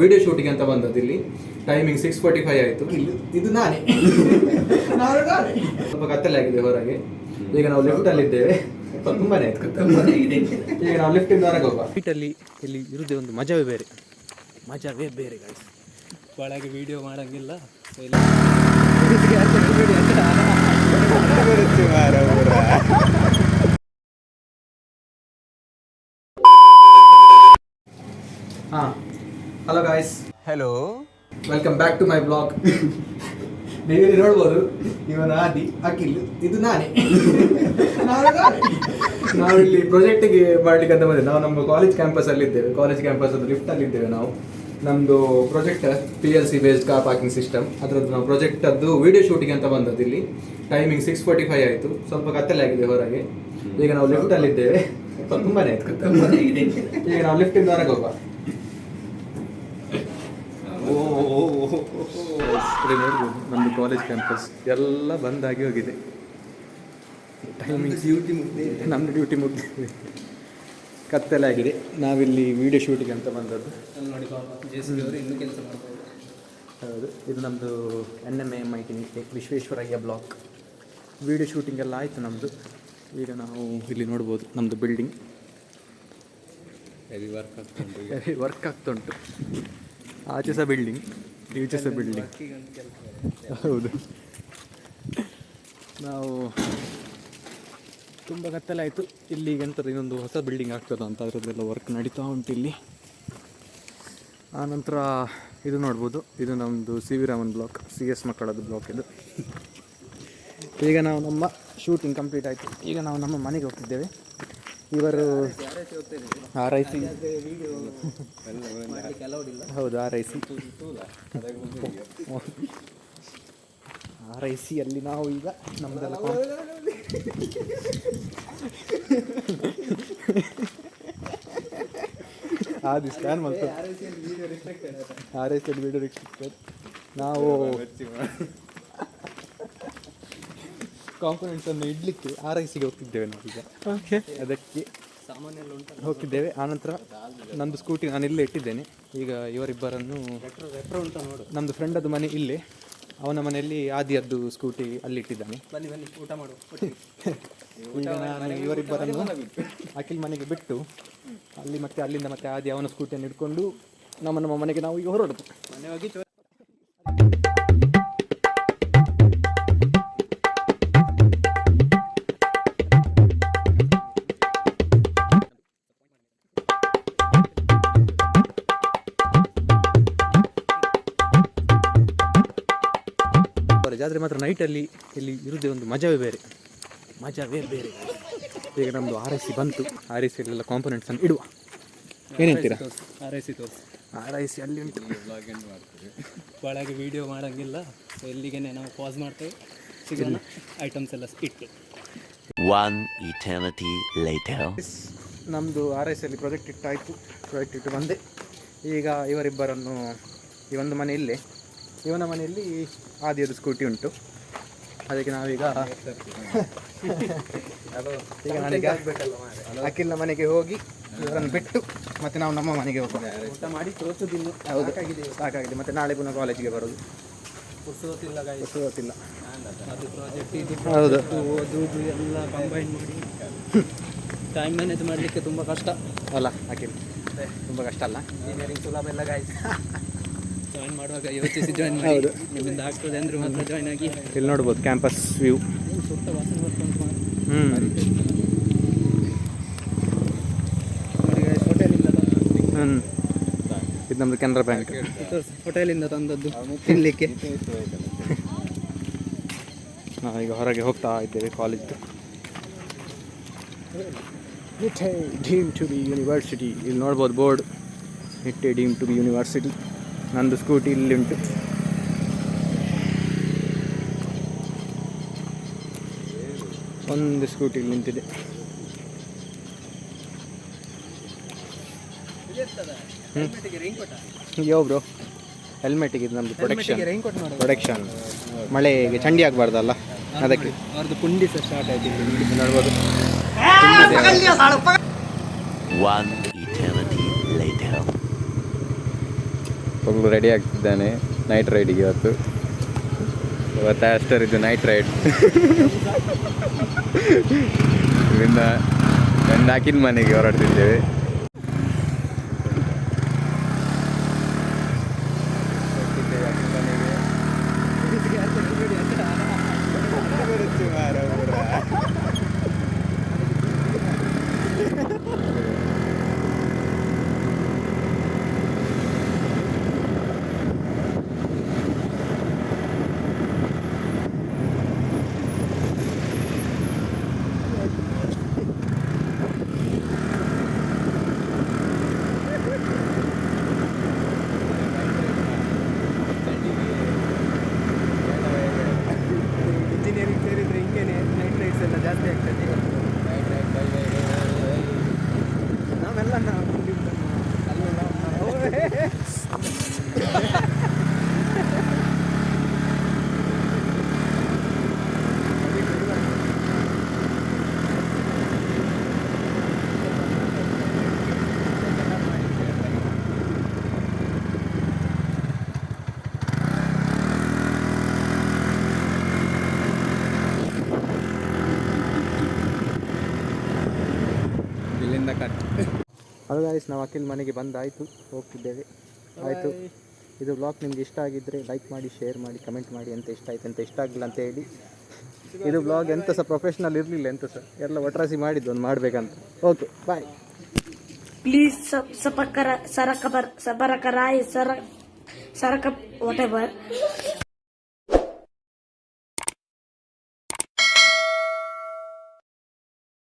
Video shooting ಅಂತ ಬಂದದ್ದು ಇಲ್ಲಿ ಟೈಮಿಂಗ್ 6:45 ಆಯಿತು. ಇದು ನಾನೇ ಸ್ವಲ್ಪ ಕತ್ತಲೆ ಆಗಿದೆ ಹೊರಗೆ. ಈಗ ನಾವು ಲಿಫ್ಟಲ್ಲಿ ಇದ್ದೇವೆ. ತುಂಬಾನೇ ಆಯ್ತು. ಈಗ ನಾವು ಲಿಫ್ಟಿಂದ ಹೊರಗೆ ಹೋಗುವ. ಲಿಫ್ಟಲ್ಲಿ ಇಲ್ಲಿ ಇರುವುದೇ ಒಂದು ಮಜವೇ ಬೇರೆ ಗಾಯ್ಸ್. ಒಳಗೆ ವಿಡಿಯೋ ಮಾಡೋಂಗಿಲ್ಲ. Hello guys, hello, welcome back to my blog. ನೀವಿಲ್ಲಿ ನೋಡ್ಬೋದು, ಇವನ ಆದಿ ಅಖಿಲ್, ಇದು ನಾನೇ. ನಾವಿಲ್ಲಿ ಪ್ರಾಜೆಕ್ಟಿಗೆ ಮಾಡ್ಲಿಕ್ಕೆ ಅಂತ ಬಂದಿದ್ದೇವೆ. ನಾವು ನಮ್ಮ ಕಾಲೇಜ್ ಕ್ಯಾಂಪಸ್ ಅಲ್ಲಿ ಇದ್ದೇವೆ. ಕಾಲೇಜ್ ಕ್ಯಾಂಪಸ್ ಅದು ಲಿಫ್ಟ್ ಅಲ್ಲಿ ಇದ್ದೇವೆ ನಾವು. ನಮ್ಮದು project PLC based car parking system. ಅದರದ್ದು ನಾವು ಪ್ರಾಜೆಕ್ಟ್ ಅದು ವಿಡಿಯೋ ಶೂಟಿಂಗ್ ಅಂತ ಬಂದದ್ದು ಇಲ್ಲಿ ಟೈಮಿಂಗ್ 6:45 ಆಯಿತು. ಸ್ವಲ್ಪ ಕತ್ತಲೆ ಆಗಿದೆ ಹೊರಗೆ. ಈಗ ನಾವು ಲಿಫ್ಟ್ ಅಲ್ಲಿ ಇದ್ದೇವೆ. ತುಂಬಾನೇ ಆಯ್ತು. ಈಗ ನಾವು ಲಿಫ್ಟಿಂದ ಹೊರಗೆ ಹೋಗುವ. ನೋಡ್ಬೋದು ನಮ್ಮದು ಕಾಲೇಜ್ ಕ್ಯಾಂಪಸ್ ಎಲ್ಲ ಬಂದಾಗಿ ಹೋಗಿದೆ. ನಮ್ಮದು ಡ್ಯೂಟಿ ಮುಗಿದಿದೆ. ಕತ್ತಲೆ ಆಗಿದೆ. ನಾವಿಲ್ಲಿ ವಿಡಿಯೋ ಶೂಟಿಂಗ್ ಅಂತ ಬಂದದ್ದು. ಹೌದು, ಇದು ನಮ್ಮದು NMAMIT Visvesvaraya block. Video shooting ಎಲ್ಲ ಆಯಿತು ನಮ್ಮದು. ಈಗ ನಾವು ಇಲ್ಲಿ ನೋಡ್ಬೋದು ನಮ್ಮದು ಬಿಲ್ಡಿಂಗ್ ವರ್ಕ್ ಆಗ್ತುಂಟು. ಆಚೆ ಸಹ ಬಿಲ್ಡಿಂಗ್, ಈಚೆ ಸಹ ಬಿಲ್ಡಿಂಗ್. ಹೌದು, ನಾವು ತುಂಬ ಕತ್ತಲೆ ಆಯಿತು. ಇಲ್ಲಿ ಈಗ ಎಂಥದ್ದು ಇನ್ನೊಂದು ಹೊಸ ಬಿಲ್ಡಿಂಗ್ ಆಗ್ತದೆ ಅಂತ ಅದರದ್ದೆಲ್ಲ ವರ್ಕ್ ನಡೀತಾ ಉಂಟು ಇಲ್ಲಿ. ಆನಂತರ ಇದು ನೋಡ್ಬೋದು, ಇದು ನಮ್ಮದು CV ರಾಮನ್ ಬ್ಲಾಕ್, CS ಮಕ್ಕಳದ್ದು ಬ್ಲಾಕ್ ಇದು. ಈಗ ನಾವು ನಮ್ಮ ಶೂಟಿಂಗ್ ಕಂಪ್ಲೀಟ್ ಆಯಿತು. ಈಗ ನಾವು ನಮ್ಮ ಮನೆಗೆ ಹೋಗ್ತಿದ್ದೇವೆ. ಇವರು RIC, ಹೌದು RIC ಅಲ್ಲಿ ನಾವು ಈಗ ನಮ್ಮದೆಲ್ಲ ಆದಿ ಸ್ಕ್ಯಾನ್ ಮಾಡ್ತೇವೆ. RIC ಅಲ್ಲಿ ವಿಡಿಯೋ ರಿಸ್ಟ್ರಿಕ್ಟೆಡ್. ನಾವು ಕಾಂಪೊನೆಂಟ್ಸನ್ನು ಇಡಲಿಕ್ಕೆ RICಗೆ ಹೋಗ್ತಿದ್ದೇವೆ ನಾವೀಗ. ಅದಕ್ಕೆ ಹೋಗ್ತಿದ್ದೇವೆ. ಆನಂತರ ನಂದು ಸ್ಕೂಟಿ ನಾನು ಇಲ್ಲೇ ಇಟ್ಟಿದ್ದೇನೆ. ಈಗ ಇವರಿಬ್ಬರನ್ನು, ನಮ್ಮದು ಫ್ರೆಂಡದ್ದು ಮನೆ ಇಲ್ಲೇ, ಅವನ ಮನೆಯಲ್ಲಿ ಆದಿಯದ್ದು ಸ್ಕೂಟಿ ಅಲ್ಲಿ ಇಟ್ಟಿದ್ದಾನೆ. ಊಟ ಮಾಡು. ಈಗ ನಾನು ಇವರಿಬ್ಬರನ್ನು ಅಖಿಲ್ ಮನೆಗೆ ಬಿಟ್ಟು ಅಲ್ಲಿ ಮತ್ತೆ ಅಲ್ಲಿಂದ ಮತ್ತೆ ಆದಿ ಅವನ ಸ್ಕೂಟಿಯನ್ನು ಇಟ್ಕೊಂಡು ನಮ್ಮ ಮನೆಗೆ ನಾವು ಈಗ ಹೊರಡೋದು. ಮನೆ ಹೋಗಿ ಜಾತ್ರೆ ಮಾತ್ರ ನೈಟಲ್ಲಿ ಇಲ್ಲಿ ಇರುವುದೇ ಒಂದು ಮಜವೇ ಬೇರೆ. ಈಗ ನಮ್ಮದು RIC ಬಂತು. RICಯಲ್ಲೆಲ್ಲ ಕಾಂಪೊನೆಂಟ್ಸನ್ನು ಇಡುವ. ಏನಂತೀರಾ? RIC ಅಲ್ಲಿ ಉಂಟು. ಒಳಗೆ ವಿಡಿಯೋ ಮಾಡೋಂಗಿಲ್ಲ. ಎಲ್ಲಿಗೆ ನಾವು ಪಾಸ್ ಮಾಡ್ತೇವೆ. ಸಿಗೋಣ ಐಟಮ್ಸ್ ಎಲ್ಲ ಇಟ್ಟು. One eternity later. ನಮ್ಮದು RIC ಅಲ್ಲಿ ಪ್ರಾಜೆಕ್ಟ್ ಇಟ್ಟು ಬಂದೆ. ಈಗ ಇವರಿಬ್ಬರನ್ನು ಈ ಒಂದು ಮನೆ ಇಲ್ಲೇ, ಇವನ ಮನೆಯಲ್ಲಿ ಆದಿಯದು ಸ್ಕೂಟಿ ಉಂಟು. ಅದಕ್ಕೆ ನಾವೀಗ ಅಖಿಲ್ನ ಮನೆಗೆ ಹೋಗಿ ಇವರನ್ನು ಬಿಟ್ಟು ಮತ್ತೆ ನಾವು ನಮ್ಮ ಮನೆಗೆ ಹೋಗೋಣ. ಊಟ ಮಾಡಿ ತೋರಿಸೋದಿಲ್ಲ. ಹೌದು, ಸಾಕಾಗಿದೆ. ಮತ್ತೆ ನಾಳೆ ಪುನಃ ಕಾಲೇಜಿಗೆ ಬರೋದು. ಪುರ್ಸೋತಿಲ್ಲ. ಅದು ಪ್ರಾಜೆಕ್ಟ್ ಇದು, ಹೌದು, ಓದುವುದು ಎಲ್ಲ ಕಂಬೈನ್ ಮಾಡಿ ಟೈಮ್ ಮ್ಯಾನೇಜ್ ಮಾಡಲಿಕ್ಕೆ ತುಂಬ ಕಷ್ಟ ಅಲ್ಲ ಅಖಿಲ್? ತುಂಬ ಕಷ್ಟ ಅಲ್ಲ. ಇಂಜಿನಿಯರಿಂಗ್ ಸುಲಭ ಎಲ್ಲ ಗಾಯ್ಸ್. ಜಾಯಿನ್ ಮಾಡುವಾಗ ಯೋಚಿಸಿ ಜಾಯಿನ್ ಮಾಡಿ. ಹೌದು, ನಿಮ್ಮಿಂದ ಆಗ್ತದೆ ಅಂದ್ರೆ ಮಾತ್ರ ಜಾಯಿನ್ ಆಗಿ. ಇಲ್ಲಿ ನೋಡ್ಬೋದು ಕ್ಯಾಂಪಸ್ ವ್ಯೂ. ಸುತ್ತ ವಾಸನೆ ಬರ್ತುಂಟು. ಇದು ನಮ್ಮದು ಕೆನರಾ ಬ್ಯಾಂಕ್. ಹೋಟೆಲಿಂದ ತಂದದ್ದು ತಿನ್ನಲಿಕ್ಕೆ. ನಾವೀಗ ಹೊರಗೆ ಹೋಗ್ತಾ ಇದ್ದೇವೆ ಕಾಲೇಜ್ದು. Nitte deem to be university. ಇಲ್ಲಿ ನೋಡ್ಬೋದು board, Nitte deem to be university. ನಂದು ಸ್ಕೂಟಿ ಇಲ್ಲಿ ಉಂಟು. ಒಂದು ಸ್ಕೂಟಿ ಇಲ್ಲಿ ನಿಂತಿದೆ. ಯಾವ ಬ್ರೋ? ಹೆಲ್ಮೆಟಿಗೆ ಇದು ನಮ್ಮದು ಪ್ರೊಟೆಕ್ಷನ್. ಮಳೆಗೆ ಚಂಡಿ ಆಗಬಾರ್ದಲ್ಲ, ಅದಕ್ಕೆ. ಅವ್ರದ್ದು ಪುಂಡಿ ಸಹ ಸ್ಟಾರ್ಟ್ ಆಯ್ತು. ನೋಡ್ಬೋದು. One eternity later. Full ready ಆಗ್ತಿದ್ದಾನೆ ನೈಟ್ ರೈಡಿಗೆ ಇವತ್ತು ಅಷ್ಟರಿದ್ದು ನೈಟ್ ರೈಡ್ ಇಲ್ಲಿಂದ ನನ್ನ ಹಾಕಿನ ಮನೆಗೆ ಹೊರಡ್ತಿದ್ದೇವೆ ಇಂಜಿನಿಯರಿಂಗ್ ಸೇರಿದ್ರೆ ಹಿಂಗೇನೆ ನೈಟ್ ರೈಡ್ಸ್ ಎಲ್ಲ ಜಾಸ್ತಿ ಆಗ್ತದೆ ನಾವೆಲ್ಲ ಇಲ್ಲಿಂದ ಕಟ್ ಹಲೋ ಗಾಯ್ಸ್, ನಾವು ಅಖಿಲ್ ಮನೆಗೆ ಬಂದಾಯಿತು, ಹೋಗ್ತಿದ್ದೇವೆ. ಆಯಿತು, ಇದು ಬ್ಲಾಗ್ ನಿಮ್ಗೆ ಇಷ್ಟ ಆಗಿದ್ದರೆ ಲೈಕ್ ಮಾಡಿ, ಶೇರ್ ಮಾಡಿ, ಕಮೆಂಟ್ ಮಾಡಿ. ಎಂತ ಇಷ್ಟ ಆಯ್ತು ಅಂತ ಇಷ್ಟ ಆಗಲಿಲ್ಲ ಅಂತ ಹೇಳಿ. ಇದು ಬ್ಲಾಗ್ ಎಂತ ಸಹ ಪ್ರೊಫೆಷ್ನಲ್ ಇರಲಿಲ್ಲ, ಎಂತ ಸಹ ಎಲ್ಲ ಒಟ್ರಾಸಿ ಮಾಡಿದ್ದು ಒಂದು ಮಾಡಬೇಕಂತ. Okay, bye. Please subscribe, whatever.